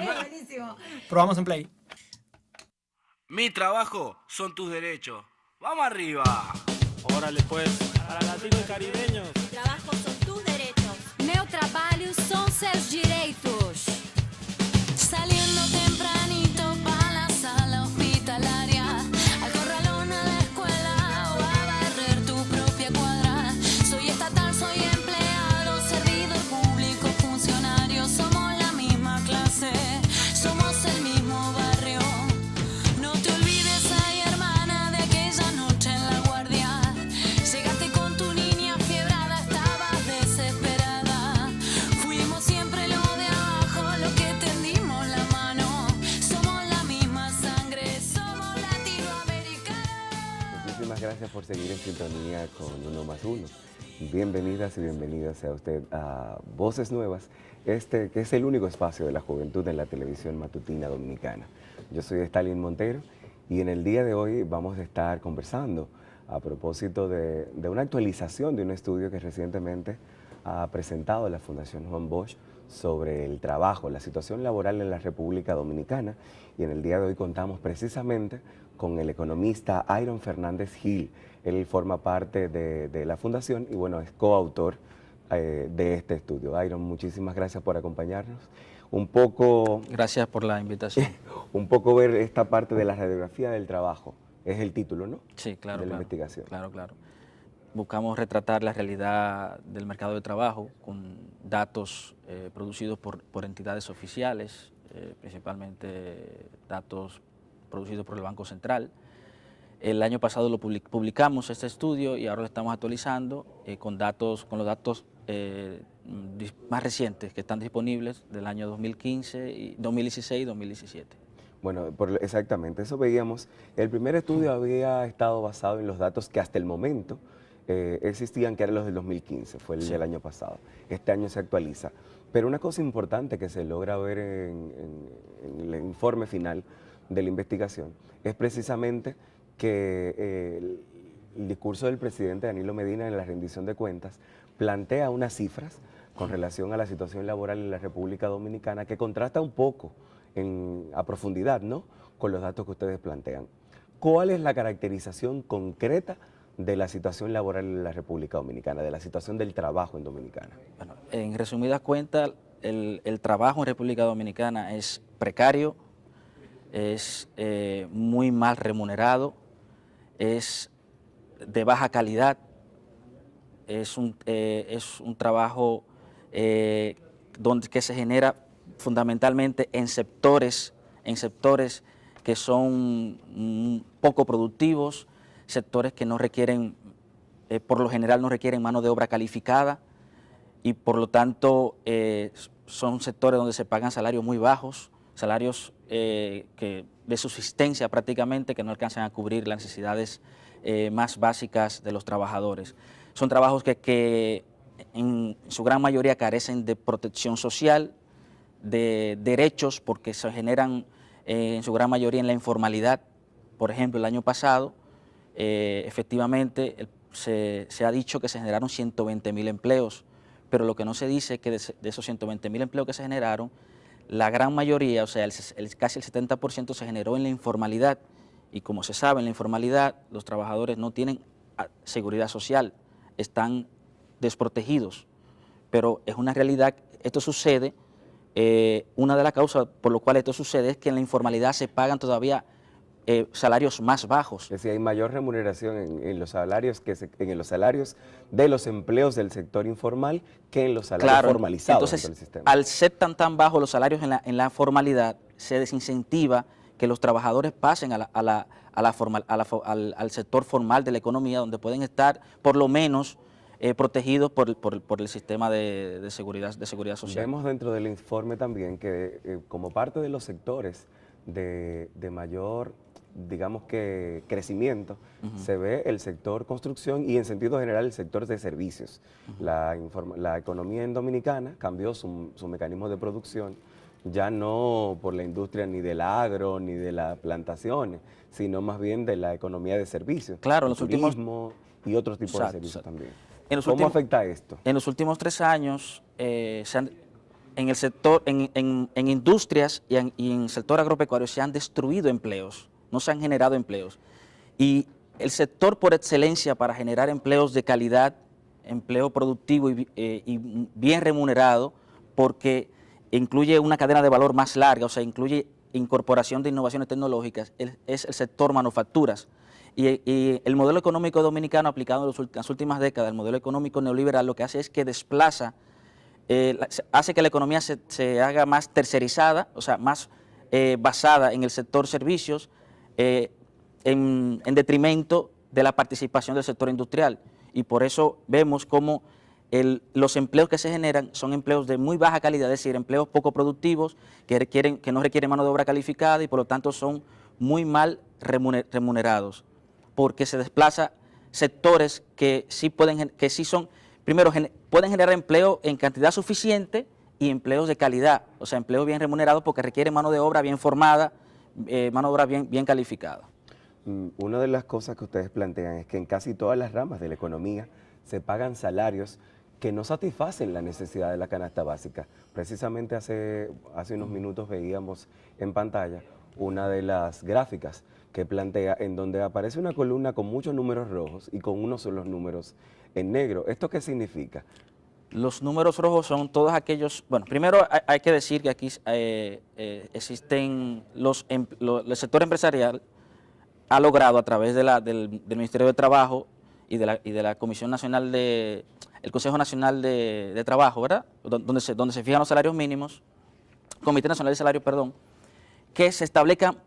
Buenísimo. Probamos en play. Mi trabajo son tus derechos. ¡Vamos arriba! Órale pues, para latinos y caribeños. Trabajo son tus derechos. Meu trabalho são seus direitos. Saliendo tempranito para la sala hospitalaria, al corralón a la escuela o a barrer tu propia cuadra. Soy estatal, soy empleado, servidor público, funcionario. Somos la misma clase, somos el mismo barrio. No te olvides, ay hermana, de aquella noche en la guardia. Llegaste con tu niña fiebrada, estabas desesperada. Fuimos siempre lo de abajo, los que tendimos la mano. Somos la misma sangre, somos latinoamericanos. Muchísimas gracias por seguir en sintonía con Uno más Uno. Bienvenidas y bienvenidos sea usted a Voces Nuevas, que es el único espacio de la juventud en la televisión matutina dominicana. Yo soy Stalin Montero y en el día de hoy vamos a estar conversando a propósito de una actualización de un estudio que recientemente ha presentado la Fundación Juan Bosch sobre el trabajo, la situación laboral en la República Dominicana, y en el día de hoy contamos precisamente con el economista Iron Fernández Gil. Él forma parte de la Fundación y bueno, es coautor de este estudio. Iron, muchísimas gracias por acompañarnos. Un poco... Gracias por la invitación. Un poco ver esta parte de la radiografía del trabajo, es el título, ¿no? Sí, claro. De la investigación. Claro. Buscamos retratar la realidad del mercado de trabajo con datos producidos por entidades oficiales, principalmente datos producidos por el Banco Central. El año pasado lo publicamos este estudio y ahora lo estamos actualizando con los datos más recientes que están disponibles del año 2015, 2016 y 2017. Bueno, exactamente, eso veíamos. El primer estudio había estado basado en los datos que hasta el momento existían, que eran los del 2015, fue el del año pasado. Este año se actualiza. Pero una cosa importante que se logra ver en el informe final de la investigación es precisamente que el discurso del presidente Danilo Medina en la rendición de cuentas plantea unas cifras con relación a la situación laboral en la República Dominicana que contrasta un poco a profundidad, ¿no?, con los datos que ustedes plantean. ¿Cuál es la caracterización concreta de la situación laboral en la República Dominicana, de la situación del trabajo en Dominicana? Bueno, en resumidas cuentas, el trabajo en República Dominicana es precario, es muy mal remunerado, es de baja calidad, es un trabajo que se genera fundamentalmente en sectores que son poco productivos, sectores que no requieren, por lo general no requieren mano de obra calificada y por lo tanto son sectores donde se pagan salarios muy bajos, salarios de subsistencia prácticamente, que no alcanzan a cubrir las necesidades más básicas de los trabajadores. Son trabajos que en su gran mayoría carecen de protección social, de derechos, porque se generan en su gran mayoría en la informalidad. Por ejemplo, el año pasado, efectivamente, se ha dicho que se generaron 120.000 empleos, pero lo que no se dice es que de esos 120.000 empleos que se generaron, la gran mayoría, o sea, casi el 70% se generó en la informalidad, y como se sabe, en la informalidad los trabajadores no tienen seguridad social, están desprotegidos, pero es una realidad. Esto sucede, una de las causas por lo cual esto sucede es que en la informalidad se pagan todavía salarios más bajos. Es decir, hay mayor remuneración en los salarios de los empleos del sector informal que en los salarios formalizados. Entonces, dentro del sistema. al ser tan bajos los salarios en la formalidad, se desincentiva que los trabajadores pasen al sector formal de la economía, donde pueden estar por lo menos protegidos por el sistema de seguridad social. Vemos dentro del informe también que como parte de los sectores de mayor, digamos que crecimiento, se ve el sector construcción y en sentido general el sector de servicios. La economía en Dominicana cambió su mecanismo de producción, ya no por la industria ni del agro ni de las plantaciones, sino más bien de la economía de servicios. Claro, en el turismo y otros tipos de servicios también. ¿Cómo afecta esto? En los últimos 3 años en el sector, en industrias y en el sector agropecuario se han destruido empleos, no se han generado empleos. Y el sector por excelencia para generar empleos de calidad, empleo productivo y bien remunerado, porque incluye una cadena de valor más larga, o sea, incluye incorporación de innovaciones tecnológicas, es el sector manufacturas. Y el modelo económico dominicano aplicado en las últimas décadas, el modelo económico neoliberal, lo que hace es que desplaza, hace que la economía se haga más tercerizada, o sea, más basada en el sector servicios, en detrimento de la participación del sector industrial. Y por eso vemos cómo los empleos que se generan son empleos de muy baja calidad, es decir, empleos poco productivos, que no requieren mano de obra calificada y por lo tanto son muy mal remunerados, porque se desplaza sectores que sí son, primero, pueden generar empleo en cantidad suficiente y empleos de calidad, o sea, empleos bien remunerados porque requieren mano de obra bien formada, mano de obra bien calificada. Una de las cosas que ustedes plantean es que en casi todas las ramas de la economía se pagan salarios que no satisfacen la necesidad de la canasta básica. Precisamente hace unos minutos veíamos en pantalla una de las gráficas que plantea en donde aparece una columna con muchos números rojos y con unos solos números en negro. ¿Esto qué significa? Los números rojos son todos aquellos, bueno, primero hay que decir que aquí existen el sector empresarial ha logrado a través del Ministerio de Trabajo y de la Comisión Nacional el Consejo Nacional de Trabajo, ¿verdad? Donde se fijan los salarios mínimos, Comité Nacional de Salario, perdón, que se establezcan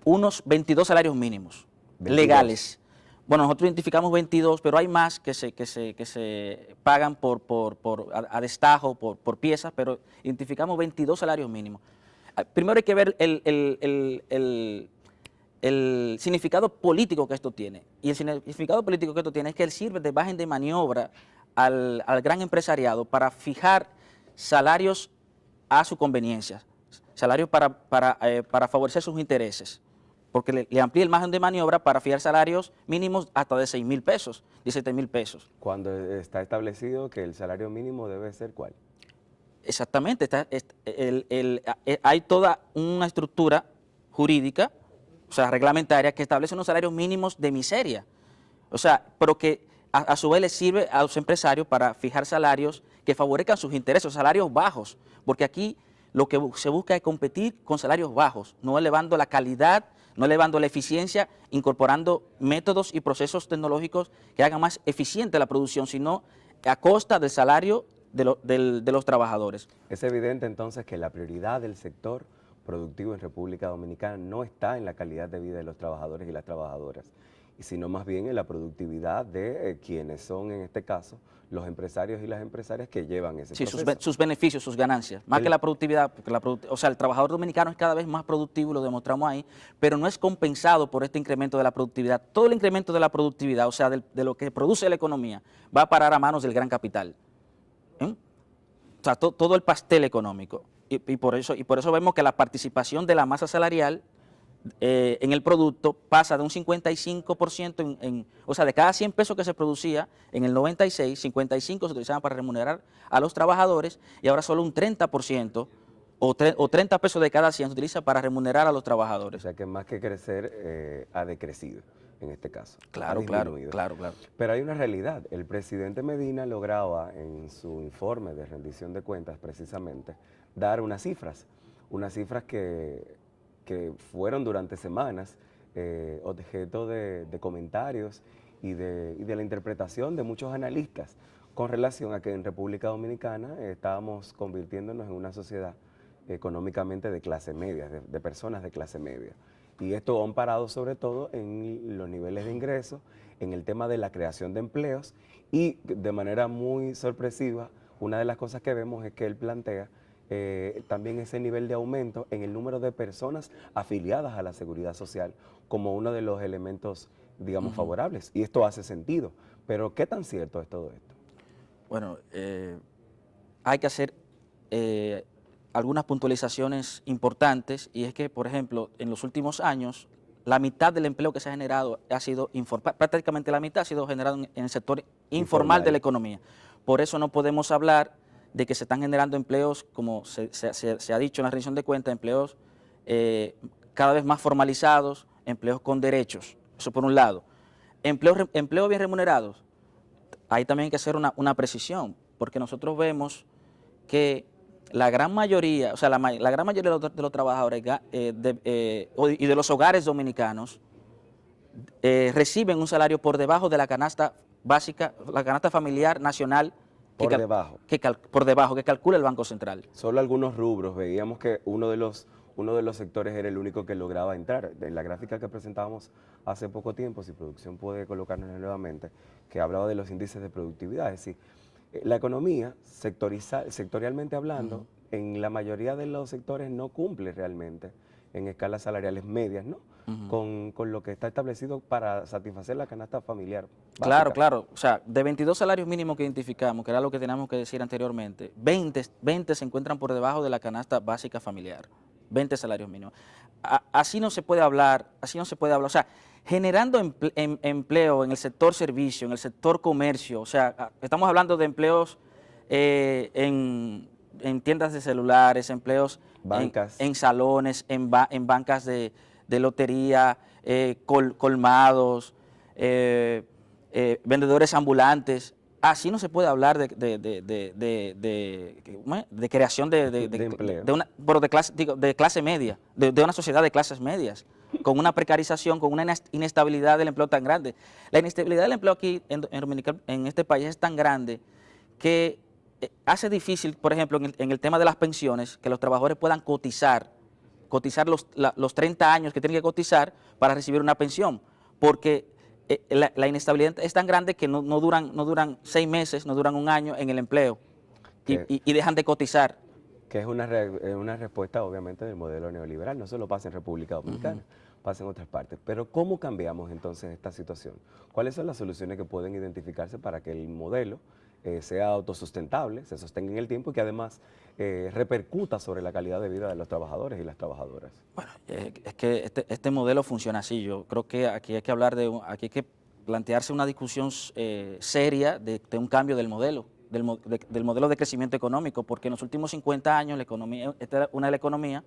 unos 22 salarios mínimos 22 legales. Bueno, nosotros identificamos 22, pero hay más que se pagan a destajo, por piezas, pero identificamos 22 salarios mínimos. Primero hay que ver el significado político que esto tiene. Y el significado político que esto tiene es que él sirve de margen de maniobra al gran empresariado para fijar salarios a su conveniencia, salarios para favorecer sus intereses, porque le amplía el margen de maniobra para fijar salarios mínimos hasta de 6.000 pesos, 17.000 pesos. Cuando está establecido que el salario mínimo debe ser ¿cuál? Exactamente, hay toda una estructura jurídica, o sea, reglamentaria, que establece unos salarios mínimos de miseria, o sea, pero que a su vez les sirve a los empresarios para fijar salarios que favorezcan sus intereses, salarios bajos, porque aquí lo que se busca es competir con salarios bajos, no elevando la calidad, no elevando la eficiencia, incorporando métodos y procesos tecnológicos que hagan más eficiente la producción, sino a costa del salario de los trabajadores. Es evidente entonces que la prioridad del sector productivo en República Dominicana no está en la calidad de vida de los trabajadores y las trabajadoras, sino más bien en la productividad de quienes son, en este caso, los empresarios y las empresarias que llevan ese proceso. Sus beneficios, sus ganancias, más que la productividad, porque o sea, el trabajador dominicano es cada vez más productivo, lo demostramos ahí, pero no es compensado por este incremento de la productividad. Todo el incremento de la productividad, o sea, de lo que produce la economía, va a parar a manos del gran capital. O sea, todo el pastel económico. Y por eso vemos que la participación de la masa salarial en el producto pasa de un 55%, o sea, de cada 100 pesos que se producía en el 96, 55 se utilizaban para remunerar a los trabajadores y ahora solo un 30% o 30 pesos de cada 100 se utiliza para remunerar a los trabajadores. O sea que más que crecer, ha decrecido en este caso. Claro. Pero hay una realidad. El presidente Medina lograba en su informe de rendición de cuentas precisamente dar unas cifras que fueron durante semanas objeto de comentarios y de la interpretación de muchos analistas con relación a que en República Dominicana estábamos convirtiéndonos en una sociedad económicamente de clase media, de personas de clase media. Y esto ha amparado sobre todo en los niveles de ingresos, en el tema de la creación de empleos y de manera muy sorpresiva, una de las cosas que vemos es que él plantea también ese nivel de aumento en el número de personas afiliadas a la seguridad social como uno de los elementos, digamos, favorables. Y esto hace sentido. Pero, ¿qué tan cierto es todo esto? Bueno, hay que hacer algunas puntualizaciones importantes y es que, por ejemplo, en los últimos años, la mitad del empleo que se ha generado ha sido prácticamente la mitad ha sido generado en el sector informal de la economía. Por eso no podemos hablar de que se están generando empleos, como se ha dicho en la rendición de cuentas, empleos cada vez más formalizados, empleos con derechos, eso por un lado. Empleos bien remunerados, ahí también hay que hacer una precisión, porque nosotros vemos que la gran mayoría, o sea, la gran mayoría de los trabajadores y de los hogares dominicanos reciben un salario por debajo de la canasta básica, la canasta familiar nacional, Por debajo. por debajo, que calcula el Banco Central. Solo algunos rubros, veíamos que uno de los sectores era el único que lograba entrar. En la gráfica que presentábamos hace poco tiempo, si producción puede colocarnos nuevamente, que hablaba de los índices de productividad, es decir, la economía, sectorialmente hablando, en la mayoría de los sectores no cumple realmente en escalas salariales medias, ¿no? Con lo que está establecido para satisfacer la canasta familiar básica. Claro, claro. O sea, de 22 salarios mínimos que identificamos, que era lo que teníamos que decir anteriormente, 20 se encuentran por debajo de la canasta básica familiar. 20 salarios mínimos. Así no se puede hablar, o sea, generando empleo en el sector servicio, en el sector comercio, o sea, estamos hablando de empleos en tiendas de celulares, empleos en salones, en bancas de lotería, colmados, vendedores ambulantes. Así no se puede hablar de creación de empleo. de clase media, de una sociedad de clases medias, con una precarización, con una inestabilidad del empleo tan grande. La inestabilidad del empleo aquí en este país es tan grande que hace difícil, por ejemplo, en el tema de las pensiones, que los trabajadores puedan cotizar los 30 años que tienen que cotizar para recibir una pensión, porque la inestabilidad es tan grande que no duran 6 meses, no duran un año en el empleo y dejan de cotizar. Que es una respuesta obviamente del modelo neoliberal, no solo pasa en República Dominicana, pasa en otras partes. Pero ¿cómo cambiamos entonces esta situación? ¿Cuáles son las soluciones que pueden identificarse para que el modelo sea autosustentable, se sostenga en el tiempo y que además repercuta sobre la calidad de vida de los trabajadores y las trabajadoras? Bueno, es que este modelo funciona así. Yo creo que aquí hay que hablar aquí hay que plantearse una discusión seria de un cambio del modelo, del modelo de crecimiento económico, porque en los últimos 50 años esta era una de las economías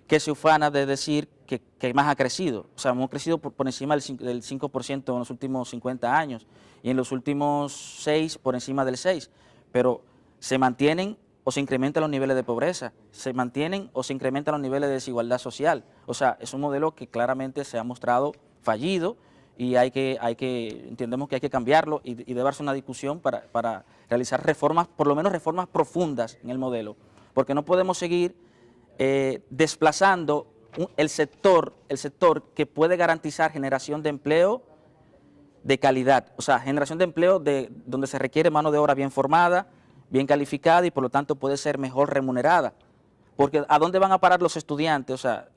que se ufana de decir que más ha crecido. O sea, hemos crecido por encima del 5% en los últimos 50 años y en los últimos 6 por encima del 6%. Pero se mantienen o se incrementan los niveles de pobreza, se mantienen o se incrementan los niveles de desigualdad social. O sea, es un modelo que claramente se ha mostrado fallido y entendemos que hay que cambiarlo y debe darse una discusión para realizar reformas, por lo menos reformas profundas en el modelo, porque no podemos seguir desplazando el sector que puede garantizar generación de empleo de calidad, o sea, generación de empleo donde se requiere mano de obra bien formada, bien calificada y por lo tanto puede ser mejor remunerada. Porque ¿a dónde van a parar los estudiantes? O sea,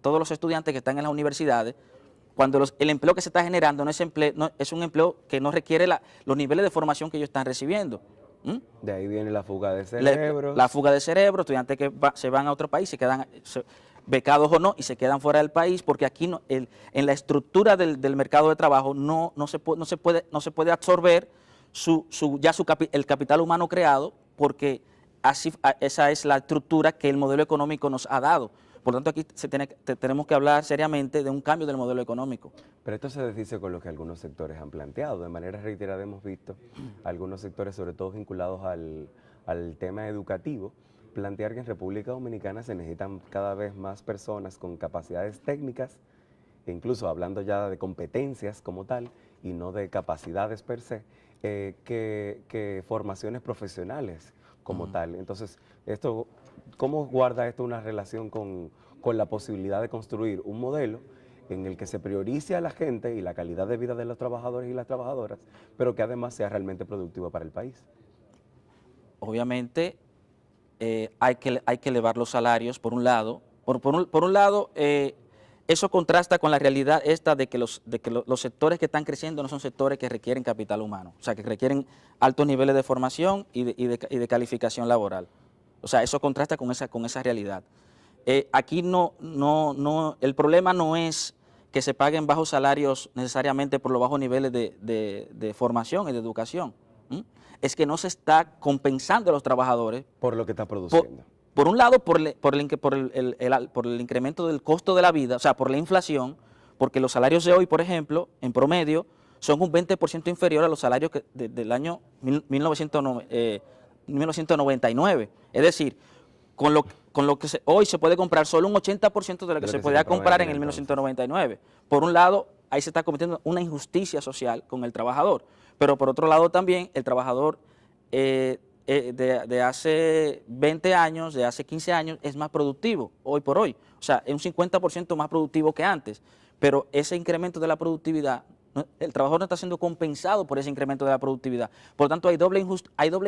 todos los estudiantes que están en las universidades, cuando el empleo que se está generando es un empleo que no requiere los niveles de formación que ellos están recibiendo. De ahí viene la fuga de cerebros. La fuga de cerebros, estudiantes que se van a otro país, se quedan becados o no, y se quedan fuera del país, porque aquí en la estructura del mercado de trabajo no se puede absorber el capital humano creado, porque esa es la estructura que el modelo económico nos ha dado. Por lo tanto, aquí tenemos que hablar seriamente de un cambio del modelo económico. Pero esto se desdice con lo que algunos sectores han planteado. De manera reiterada hemos visto algunos sectores, sobre todo vinculados al tema educativo, plantear que en República Dominicana se necesitan cada vez más personas con capacidades técnicas, e incluso hablando ya de competencias como tal, y no de capacidades per se, que formaciones profesionales como tal. Entonces, ¿cómo guarda esto una relación con la posibilidad de construir un modelo en el que se priorice a la gente y la calidad de vida de los trabajadores y las trabajadoras, pero que además sea realmente productivo para el país? Obviamente hay que elevar los salarios, por un lado. Por un lado, eso contrasta con la realidad esta de que los sectores que están creciendo no son sectores que requieren capital humano, o sea, que requieren altos niveles de formación y de calificación laboral. O sea, eso contrasta con esa realidad. Aquí el problema no es que se paguen bajos salarios necesariamente por los bajos niveles de formación y de educación. es que no se está compensando a los trabajadores. Por lo que está produciendo. Por un lado, por el incremento del costo de la vida, o sea, por la inflación, porque los salarios de hoy, por ejemplo, en promedio, son un 20% inferior a los salarios del año 1999. Es decir, con lo que hoy se puede comprar solo un 80% de lo que se podía comprar en el 1999. Por un lado, ahí se está cometiendo una injusticia social con el trabajador, pero por otro lado también el trabajador de hace 20 años, de hace 15 años, es más productivo hoy por hoy. O sea, es un 50% más productivo que antes, pero ese incremento de la productividad, el trabajador no está siendo compensado por ese incremento de la productividad. Por lo tanto, hay doble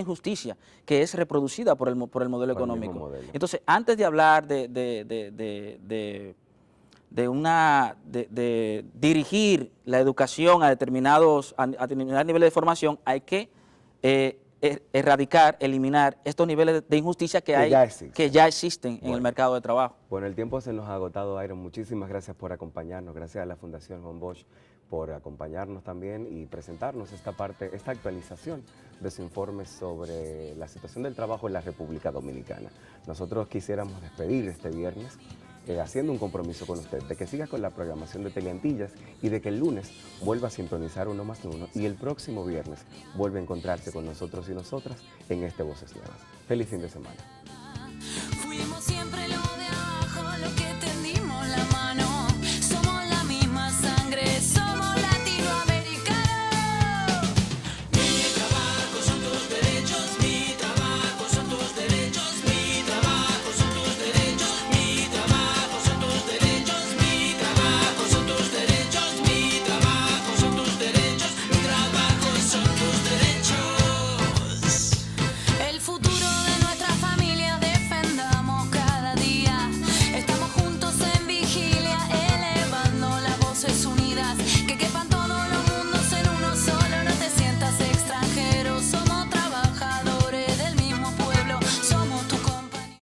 injusticia que es reproducida por el modelo económico. Modelo. Entonces, antes de hablar de dirigir la educación a determinados niveles de formación, hay que erradicar, eliminar estos niveles de injusticia que ya existen en el mercado de trabajo. Bueno, el tiempo se nos ha agotado, Iron. Muchísimas gracias por acompañarnos. Gracias a la Fundación Juan Bosch por acompañarnos también y presentarnos esta actualización de su informe sobre la situación del trabajo en la República Dominicana. Nosotros quisiéramos despedir este viernes haciendo un compromiso con usted, de que siga con la programación de Teleantillas y de que el lunes vuelva a sintonizar 1 más 1 y el próximo viernes vuelva a encontrarse con nosotros y nosotras en este Voces Nuevas. Feliz fin de semana.